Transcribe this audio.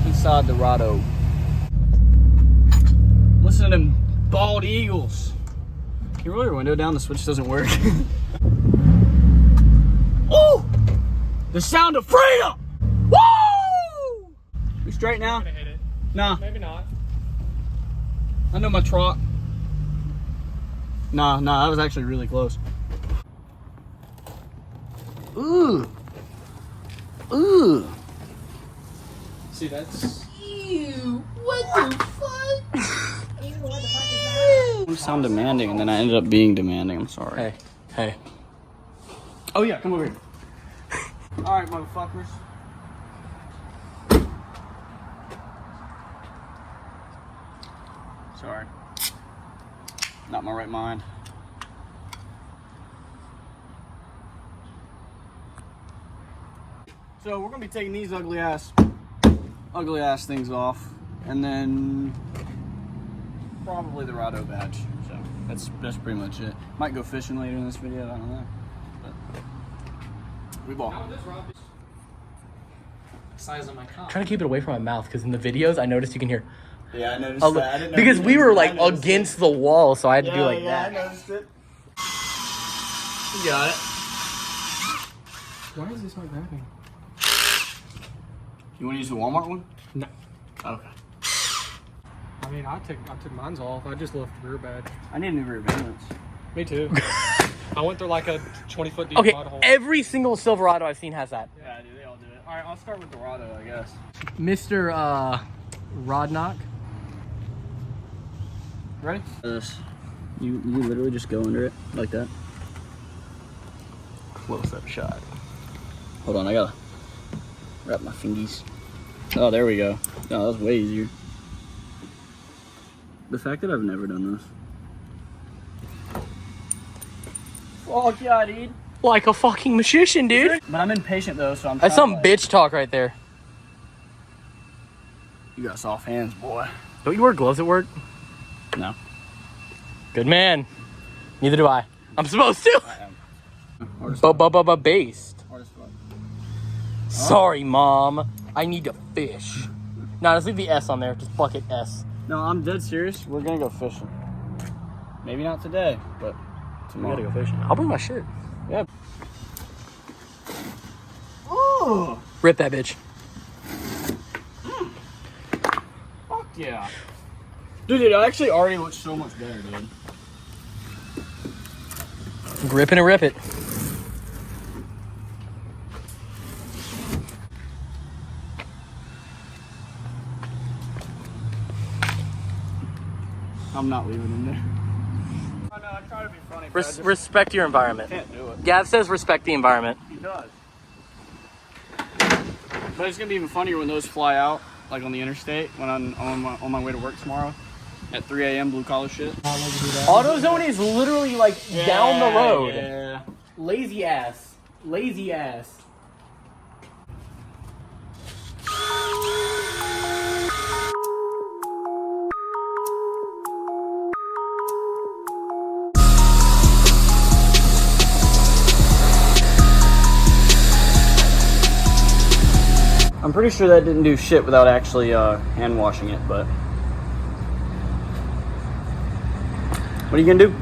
step inside the Rado. Listen to them bald eagles. Can you roll your window down? The switch doesn't work. Oh! The sound of freedom! Woo! We straight now? I'm gonna hit it. Nah. Maybe not. I know my trot. Nah, that was actually really close. Ooh. Ooh. See, that's... Ew, what the fuck? Ew, what the fuck is that? I sound demanding, and then I ended up being demanding. I'm sorry. Hey. Oh yeah, come over here. All right, motherfuckers. Sorry. Not in my right mind. So we're gonna be taking these ugly ass things off, and then probably the Rado badge. So that's pretty much it. Might go fishing later in this video. I don't know. But we ball. Size of my cock. I'm trying to keep it away from my mouth because in the videos I noticed you can hear. Yeah, I noticed a that. I didn't know because you we noticed were it. like I noticed against the wall, so I had to do like I that. noticed it. You got it. Why is this not grabbing? You want to use the Walmart one? No. Okay. I mean, I took mine's off. I just left the rear badge. I need a new rear valance. Me too. I went through like a 20-foot deep Okay, mud hole. every single Silverado I've seen has that. Yeah, dude, they all do it. All right, I'll start with the Rado, I guess. Mr. Rodnock. Ready? This. You literally just go under it like that. Close-up shot. Hold on, I gotta wrap my fingies. Oh, there we go. No, that was way easier. The fact that I've never done this. Oh yeah, dude. Like a fucking magician, dude. But I'm impatient though, so I'm. That's some bitch talk right there. You got soft hands, boy. Don't you wear gloves at work? No. Good man. Neither do I. I'm supposed to. Based. Sorry, Mom. I need to fish. Nah, just leave the S on there. Just bucket S. No, I'm dead serious. We're gonna go fishing. Maybe not today, but We tomorrow. gotta go fishing. I'll bring my shit. Yeah. Oh, Rip that bitch. fuck yeah. Dude, it actually already looks so much better, dude. Grip it and rip it. I'm not leaving him there. Oh no, I try to be funny, but I just Respect your environment. can't do it. Gav says respect the environment. He does. But it's gonna be even funnier when those fly out, like on the interstate, when I'm on my way to work tomorrow at 3 a.m. blue collar shit. AutoZone is literally like down the road. Yeah. Lazy ass. Lazy ass. I'm pretty sure that didn't do shit without actually hand washing it, but what are you gonna do?